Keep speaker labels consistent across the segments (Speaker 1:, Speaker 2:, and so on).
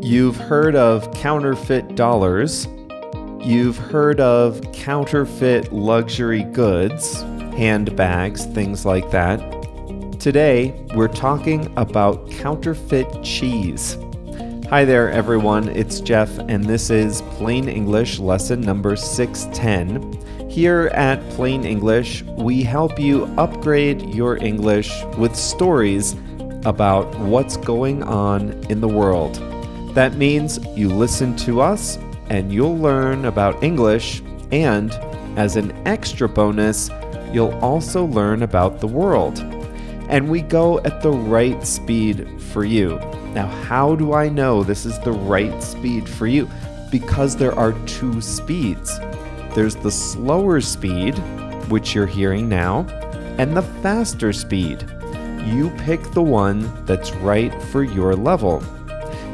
Speaker 1: You've heard of counterfeit dollars. You've heard of counterfeit luxury goods, handbags, things like that. Today, we're talking about counterfeit cheese. Hi there, everyone. It's Jeff, and this is Plain English lesson number 610. Here at Plain English, we help you upgrade your English with stories about what's going on in the world. That means you listen to us and you'll learn about English, and as an extra bonus, you'll also learn about the world. And we go at the right speed for you. Now, how do I know this is the right speed for you? Because there are two speeds. There's the slower speed, which you're hearing now, and the faster speed. You pick the one that's right for your level.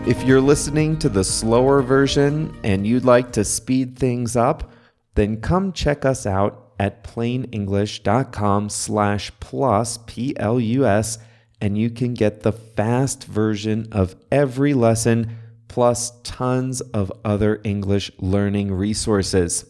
Speaker 1: If you're listening to the slower version and you'd like to speed things up, then come check us out at plainenglish.com/plus, P-L-U-S, and you can get the fast version of every lesson, plus tons of other English learning resources.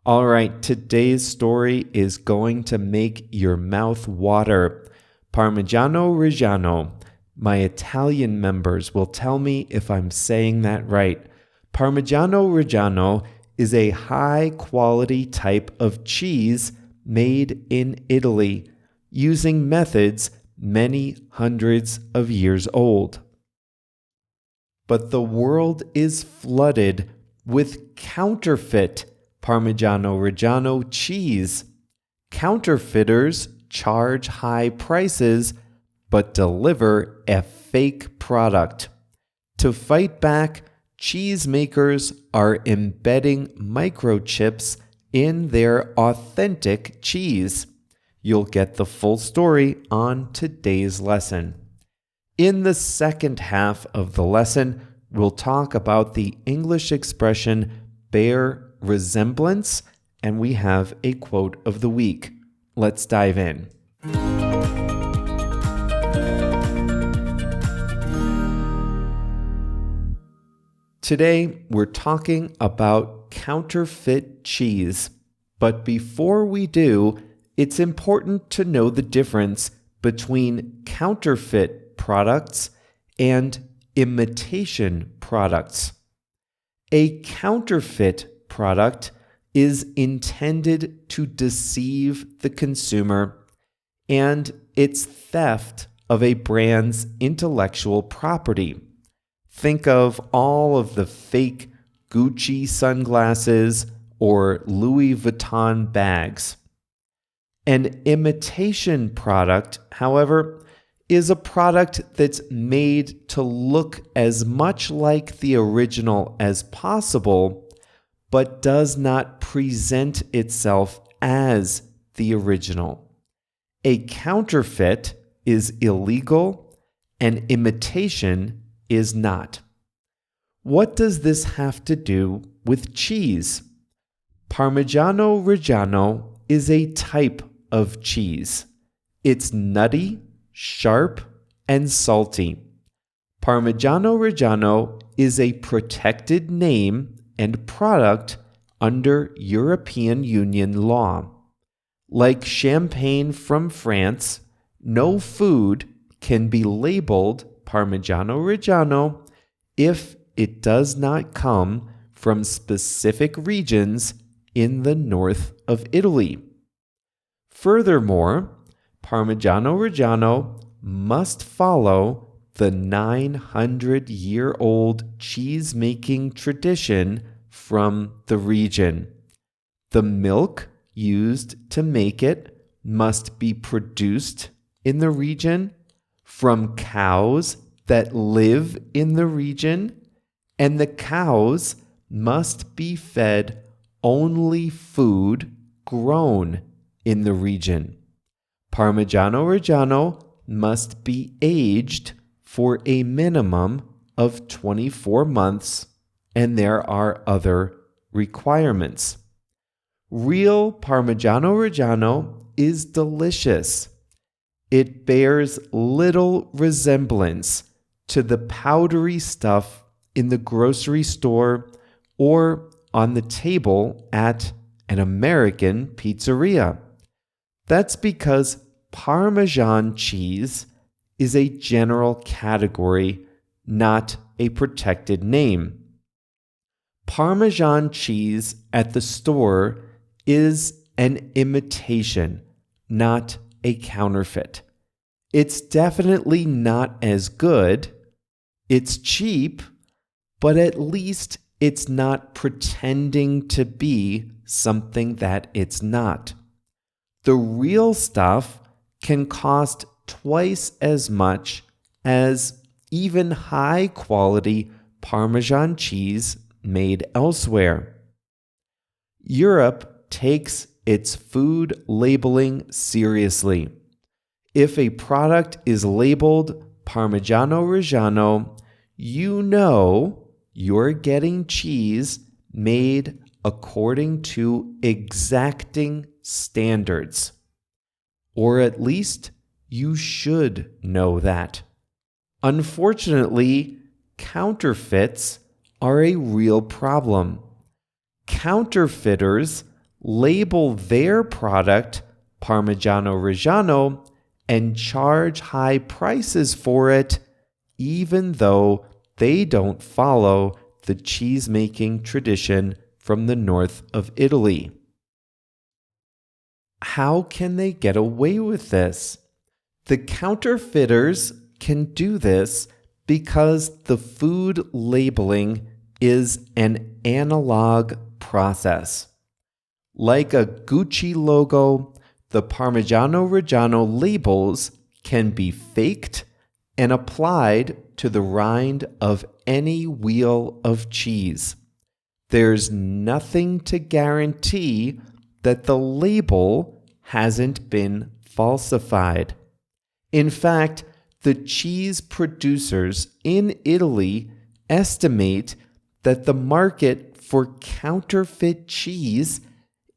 Speaker 1: All right, today's story is going to make your mouth water. Parmigiano Reggiano. My Italian members will tell me if I'm saying that right. Parmigiano Reggiano is a high-quality type of cheese made in Italy, using methods many hundreds of years old. But the world is flooded with counterfeit Parmigiano Reggiano cheese. Counterfeiters charge high prices but deliver a fake product. To fight back, cheesemakers are embedding microchips in their authentic cheese. You'll get the full story on today's lesson. In the second half of the lesson, we'll talk about the English expression bear resemblance, and we have a quote of the week. Let's dive in. Today, we're talking about counterfeit cheese. But before we do, it's important to know the difference between counterfeit products and imitation products. A counterfeit product is intended to deceive the consumer, and it's theft of a brand's intellectual property. Think of all of the fake Gucci sunglasses or Louis Vuitton bags. An imitation product, however, is a product that's made to look as much like the original as possible, but does not present itself as the original. A counterfeit is illegal, and imitation is not. What does this have to do with cheese? Parmigiano Reggiano is a type of cheese. It's nutty, sharp, and salty. Parmigiano Reggiano is a protected name and product under European Union law. Like champagne from France, no food can be labeled Parmigiano Reggiano if it does not come from specific regions in the north of Italy. Furthermore, Parmigiano Reggiano must follow the 900-year-old cheese-making tradition from the region. The milk used to make it must be produced in the region from cows that live in the region, and the cows must be fed only food grown in the region. Parmigiano Reggiano must be aged for a minimum of 24 months, and there are other requirements. Real Parmigiano Reggiano is delicious. It bears little resemblance to the powdery stuff in the grocery store or on the table at an American pizzeria? That's because Parmesan cheese is a general category, not a protected name. Parmesan cheese at the store is an imitation, not a counterfeit. It's definitely not as good. It's cheap, but at least it's not pretending to be something that it's not. The real stuff can cost twice as much as even high-quality Parmesan cheese made elsewhere. Europe takes its food labeling seriously. If a product is labeled Parmigiano Reggiano, you know you're getting cheese made according to exacting standards. Or at least you should know that. Unfortunately, counterfeits are a real problem. Counterfeiters label their product Parmigiano Reggiano and charge high prices for it, even though they don't follow the cheese-making tradition from the north of Italy. How can they get away with this? The counterfeiters can do this because the food labeling is an analog process. Like a Gucci logo, the Parmigiano Reggiano labels can be faked and applied to the rind of any wheel of cheese. There's nothing to guarantee that the label hasn't been falsified. In fact, the cheese producers in Italy estimate that the market for counterfeit cheese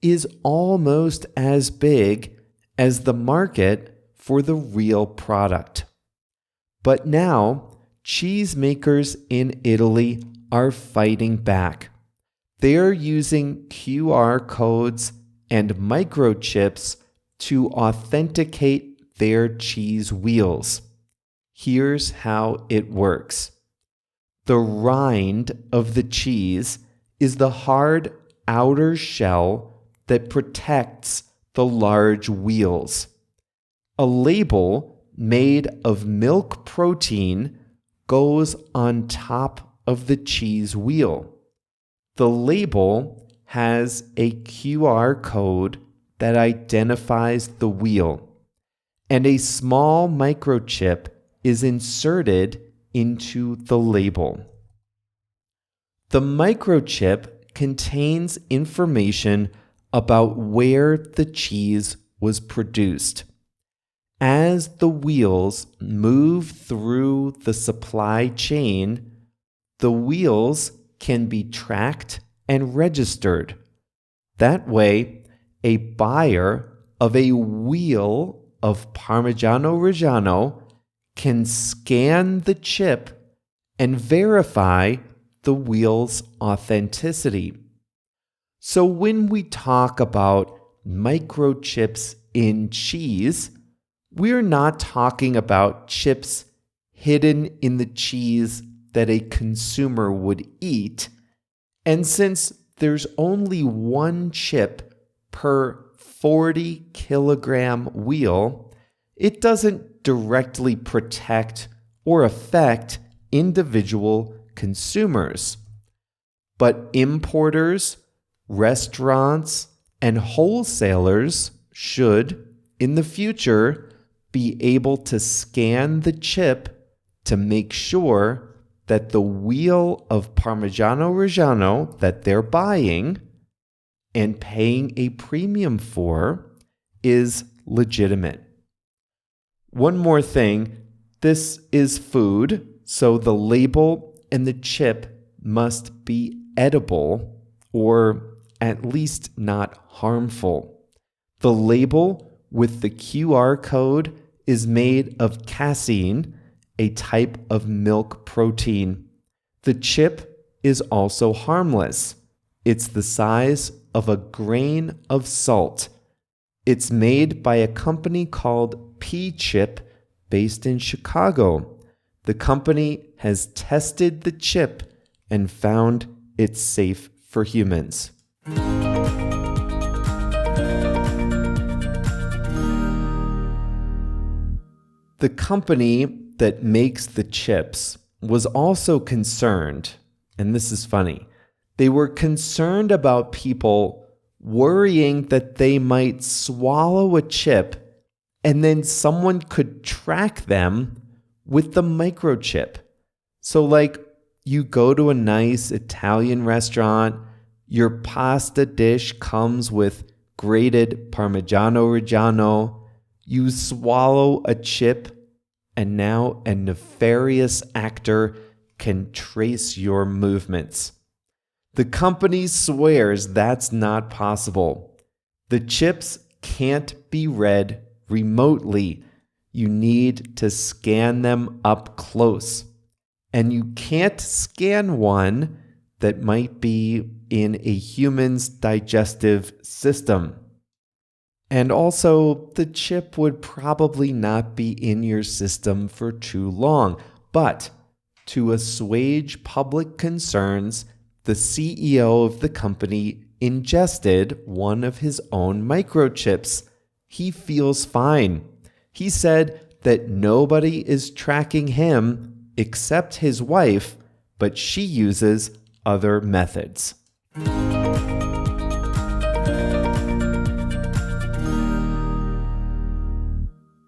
Speaker 1: is almost as big as the market for the real product. But now, cheesemakers in Italy are fighting back. They're using QR codes and microchips to authenticate their cheese wheels. Here's how it works. The rind of the cheese is the hard outer shell that protects the large wheels. A label made of milk protein goes on top of the cheese wheel. The label has a QR code that identifies the wheel, and a small microchip is inserted into the label. The microchip contains information about where the cheese was produced. As the wheels move through the supply chain, the wheels can be tracked and registered. That way, a buyer of a wheel of Parmigiano Reggiano can scan the chip and verify the wheel's authenticity. So when we talk about microchips in cheese, we're not talking about chips hidden in the cheese that a consumer would eat. And since there's only one chip per 40 kilogram wheel, it doesn't directly protect or affect individual consumers. But importers, restaurants, and wholesalers should, in the future, be able to scan the chip to make sure that the wheel of Parmigiano Reggiano that they're buying and paying a premium for is legitimate. One more thing, this is food, so the label and the chip must be edible or at least not harmful. The label with the QR code is made of casein, a type of milk protein. The chip is also harmless. It's the size of a grain of salt. It's made by a company called P-Chip based in Chicago. The company has tested the chip and found it's safe for humans. The company that makes the chips was also concerned, and this is funny, they were concerned about people worrying that they might swallow a chip and then someone could track them with the microchip. So like you go to a nice Italian restaurant, your pasta dish comes with grated Parmigiano Reggiano, you swallow a chip, and now a nefarious actor can trace your movements. The company swears that's not possible. The chips can't be read remotely. You need to scan them up close. And you can't scan one that might be in a human's digestive system. And also, the chip would probably not be in your system for too long. But to assuage public concerns, the CEO of the company ingested one of his own microchips. He feels fine. He said that nobody is tracking him except his wife, but she uses other methods.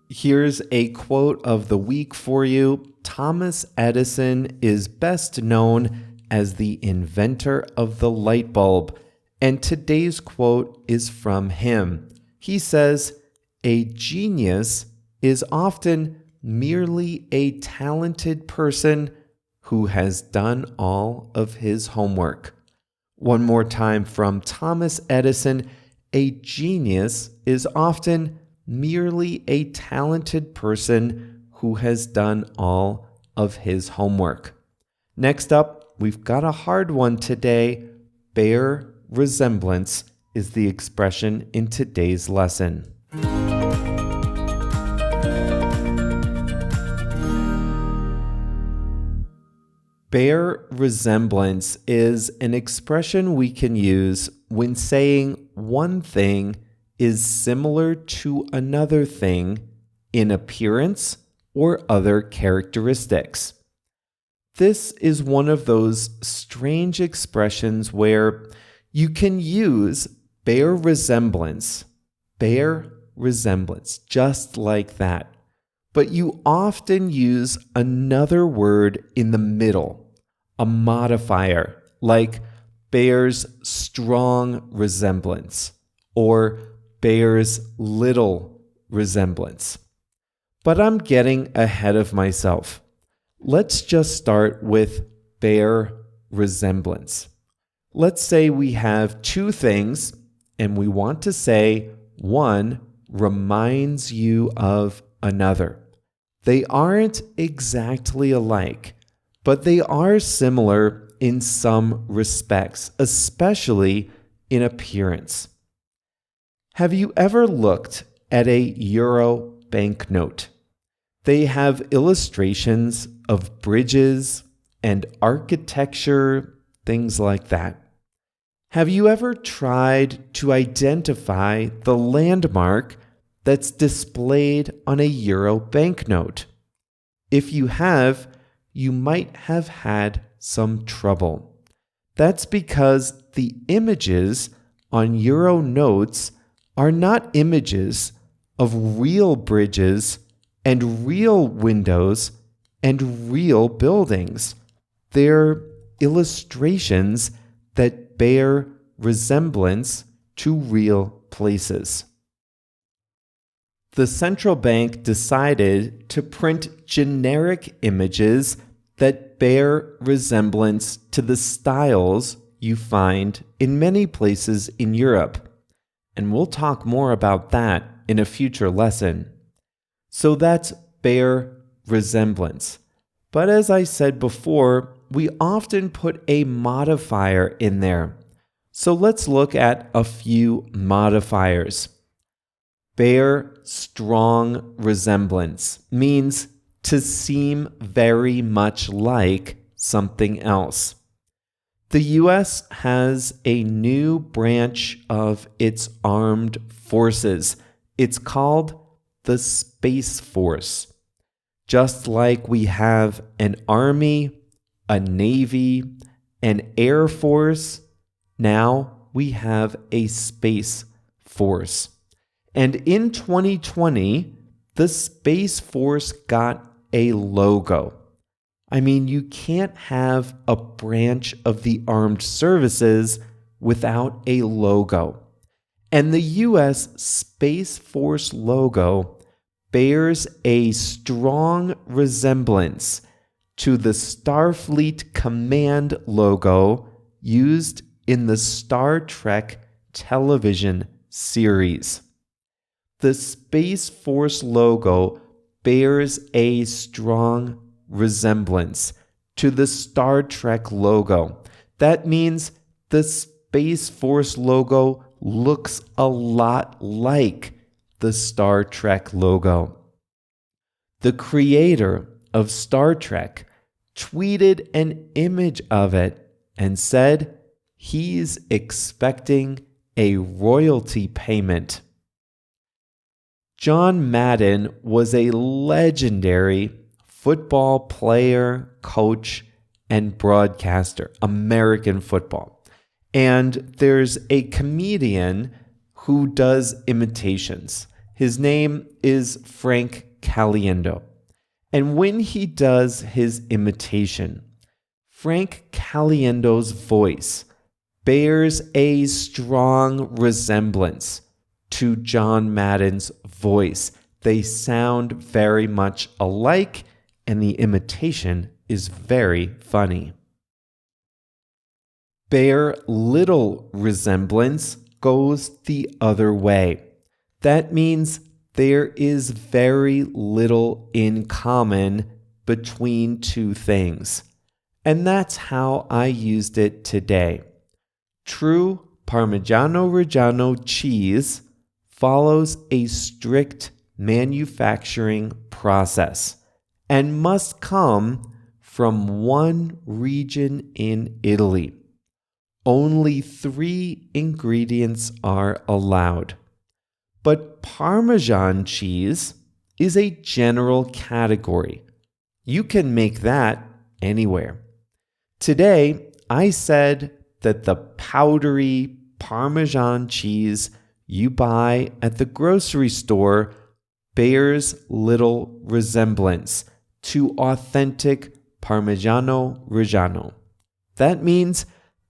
Speaker 1: Here's a quote of the week for you. Thomas Edison is best known as the inventor of the light bulb, and today's quote is from him. He says, "A genius is often merely a talented person who has done all of his homework." One more time from Thomas Edison, "A genius is often merely a talented person who has done all of his homework." Next up, we've got a hard one today. Bear resemblance is the expression in today's lesson. Bear resemblance is an expression we can use when saying one thing is similar to another thing in appearance or other characteristics. This is one of those strange expressions where you can use bear resemblance, just like that. But you often use another word in the middle, a modifier, like bears strong resemblance or bears little resemblance. But I'm getting ahead of myself. Let's just start with bear resemblance. Let's say we have two things and we want to say one reminds you of another. They aren't exactly alike, but they are similar in some respects, especially in appearance. Have you ever looked at a euro banknote? They have illustrations of bridges and architecture, things like that. Have you ever tried to identify the landmark that's displayed on a euro banknote? If you have, you might have had some trouble. That's because the images on euro notes are not images of real bridges and real windows and real buildings. They're illustrations that bear resemblance to real places. The central bank decided to print generic images that bear resemblance to the styles you find in many places in Europe. And we'll talk more about that in a future lesson. So that's bear resemblance. But as I said before, we often put a modifier in there. So let's look at a few modifiers. Bear strong resemblance means to seem very much like something else. The U.S. has a new branch of its armed forces. It's called the Space Force. Just like we have an army, a navy, an air force, now we have a space force. And in 2020, the Space Force got a logo. I mean, you can't have a branch of the armed services without a logo. And the U.S. Space Force logo bears a strong resemblance to the Starfleet Command logo used in the Star Trek television series. The Space Force logo bears a strong resemblance to the Star Trek logo. That means the Space Force logo looks a lot like the Star Trek logo. The creator of Star Trek tweeted an image of it and said he's expecting a royalty payment. John Madden was a legendary football player, coach, and broadcaster, American football. And there's a comedian who does imitations. His name is Frank Caliendo. And when he does his imitation, Frank Caliendo's voice bears a strong resemblance to John Madden's voice. They sound very much alike, and the imitation is very funny. Bear little resemblance goes the other way. That means there is very little in common between two things. And that's how I used it today. True Parmigiano Reggiano cheese follows a strict manufacturing process and must come from one region in Italy. Only 3 ingredients are allowed. But Parmesan cheese is a general category. You can make that anywhere. Today, I said that the powdery Parmesan cheese you buy at the grocery store bears little resemblance to authentic Parmigiano Reggiano. That means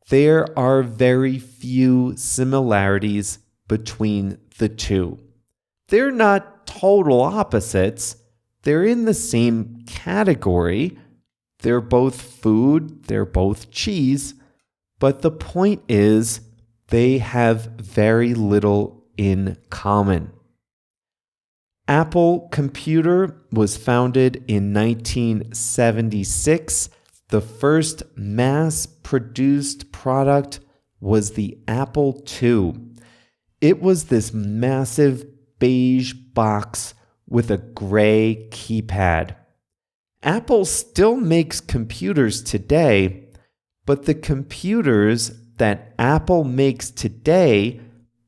Speaker 1: there are very few similarities between the two. They're not total opposites. They're in the same category. They're both food, they're both cheese, but the point is they have very little in common. Apple Computer was founded in 1976. The first mass-produced product was the Apple II. It was this massive beige box with a gray keypad. Apple still makes computers today, but the computers that Apple makes today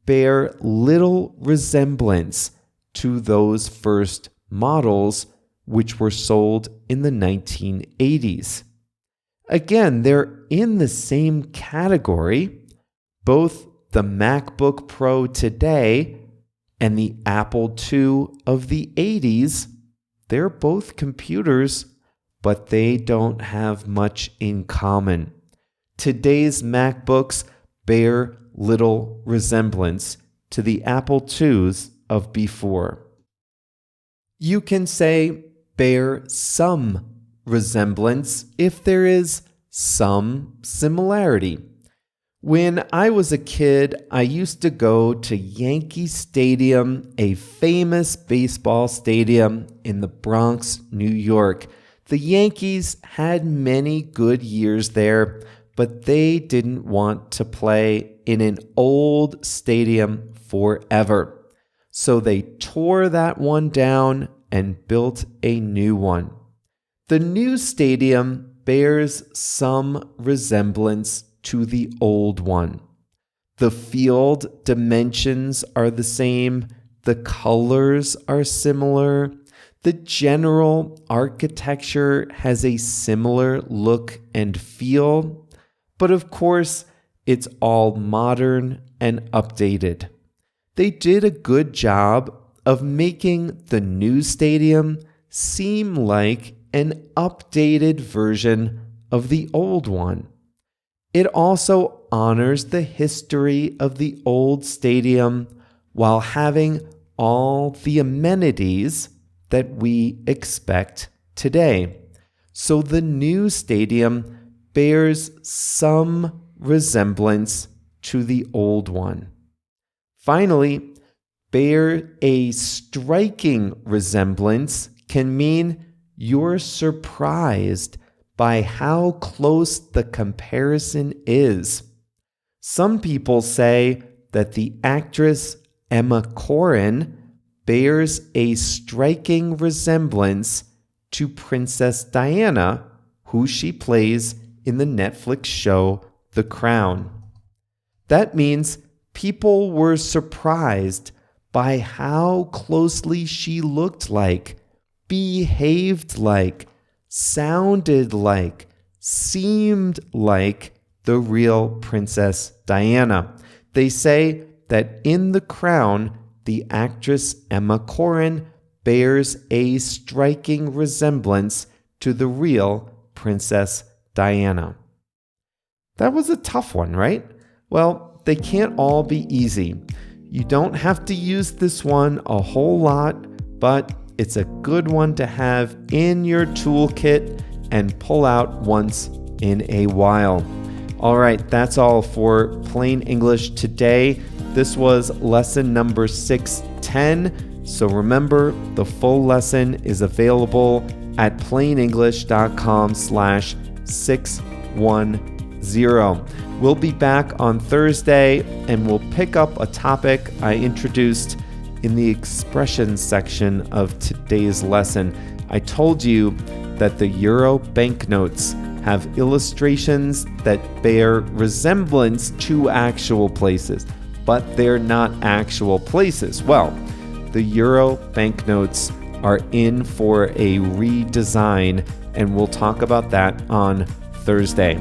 Speaker 1: bear little resemblance to those first models, which were sold in the 1980s. Again, they're in the same category. Both the MacBook Pro today and the Apple II of the 80s, they're both computers, but they don't have much in common. Today's MacBooks bear little resemblance to the Apple IIs of before. You can say bear some resemblance if there is some similarity. When I was a kid, I used to go to Yankee Stadium, a famous baseball stadium in the Bronx, New York. The Yankees had many good years there, but they didn't want to play in an old stadium forever. So they tore that one down and built a new one. The new stadium bears some resemblance to the old one. The field dimensions are the same, the colors are similar, the general architecture has a similar look and feel, but of course, it's all modern and updated. They did a good job of making the new stadium seem like an updated version of the old one. It also honors the history of the old stadium while having all the amenities that we expect today. So the new stadium bears some resemblance to the old one. Finally, bear a striking resemblance can mean you're surprised by how close the comparison is. Some people say that the actress Emma Corrin bears a striking resemblance to Princess Diana, who she plays in the Netflix show The Crown. That means people were surprised by how closely she looked like, behaved like, sounded like, seemed like the real Princess Diana. They say that in The Crown, the actress Emma Corrin bears a striking resemblance to the real Princess Diana. That was a tough one, right? Well, they can't all be easy. You don't have to use this one a whole lot, but it's a good one to have in your toolkit and pull out once in a while. All right, that's all for Plain English today. This was lesson number 610. So remember, the full lesson is available at plainenglish.com/610. We'll be back on Thursday and we'll pick up a topic I introduced in the expressions section of today's lesson. I told you that the Euro banknotes have illustrations that bear resemblance to actual places, but they're not actual places. Well, the Euro banknotes are in for a redesign, and we'll talk about that on Thursday.